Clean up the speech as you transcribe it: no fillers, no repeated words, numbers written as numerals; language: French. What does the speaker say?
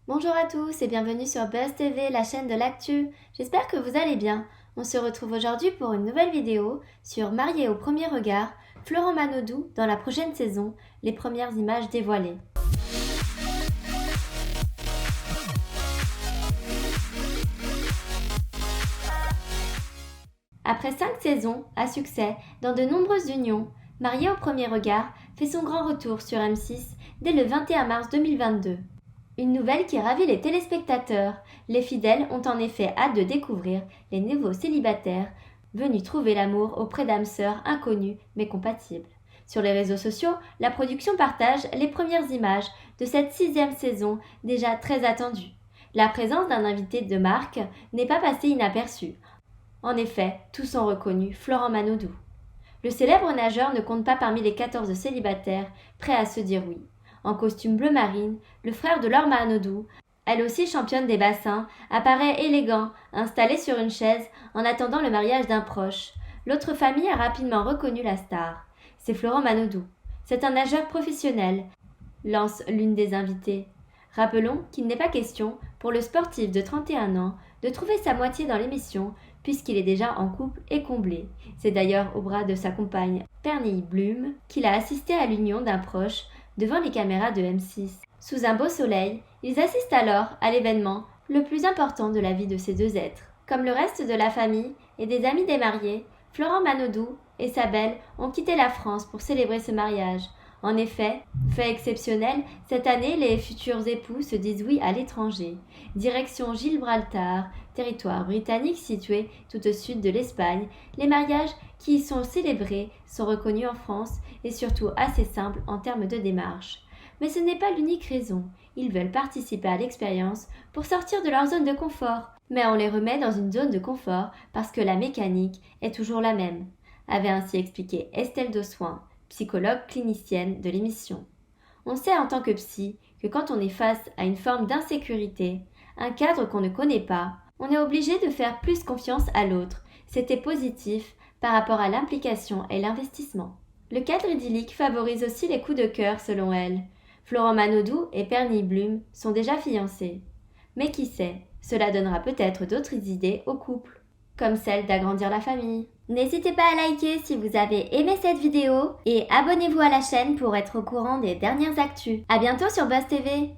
Bonjour à tous et bienvenue sur Buzz TV, la chaîne de l'actu. J'espère que vous allez bien. On se retrouve aujourd'hui pour une nouvelle vidéo sur Mariée au premier regard, Florent Manodou dans la prochaine saison, les premières images dévoilées. Après 5 saisons à succès dans de nombreuses unions, Mariée au premier regard fait son grand retour sur M6 dès le 21 mars 2022. Une nouvelle qui ravit les téléspectateurs. Les fidèles ont en effet hâte de découvrir les nouveaux célibataires venus trouver l'amour auprès d'âmes sœurs inconnues mais compatibles. Sur les réseaux sociaux, la production partage les premières images de cette 6e saison déjà très attendue. La présence d'un invité de marque n'est pas passée inaperçue. En effet, tous ont reconnu Florent Manodou. Le célèbre nageur ne compte pas parmi les 14 célibataires prêts à se dire oui. En costume bleu marine, le frère de Laure Manodou, elle aussi championne des bassins, apparaît élégant, installé sur une chaise en attendant le mariage d'un proche. L'autre famille a rapidement reconnu la star. C'est Florent Manodou. C'est un nageur professionnel, lance l'une des invitées. Rappelons qu'il n'est pas question, pour le sportif de 31 ans, de trouver sa moitié dans l'émission, puisqu'il est déjà en couple et comblé. C'est d'ailleurs au bras de sa compagne, Pernille Blum, qu'il a assisté à l'union d'un proche devant les caméras de M6. Sous un beau soleil, ils assistent alors à l'événement le plus important de la vie de ces deux êtres. Comme le reste de la famille et des amis des mariés, Florent Manodou et sa belle ont quitté la France pour célébrer ce mariage. En effet, fait exceptionnel, cette année, les futurs époux se disent oui à l'étranger. Direction Gibraltar, territoire britannique situé tout au sud de l'Espagne, les mariages qui y sont célébrés sont reconnus en France et surtout assez simples en termes de démarche. Mais ce n'est pas l'unique raison. Ils veulent participer à l'expérience pour sortir de leur zone de confort. Mais on les remet dans une zone de confort parce que la mécanique est toujours la même, avait ainsi expliqué Estelle Dossoin, psychologue clinicienne de l'émission. On sait en tant que psy que quand on est face à une forme d'insécurité, un cadre qu'on ne connaît pas, on est obligé de faire plus confiance à l'autre. C'était positif par rapport à l'implication et l'investissement. Le cadre idyllique favorise aussi les coups de cœur selon elle. Florent Manodou et Pernille Blum sont déjà fiancés. Mais qui sait, cela donnera peut-être d'autres idées au couple, comme celle d'agrandir la famille. N'hésitez pas à liker si vous avez aimé cette vidéo et abonnez-vous à la chaîne pour être au courant des dernières actus. À bientôt sur Buzz TV.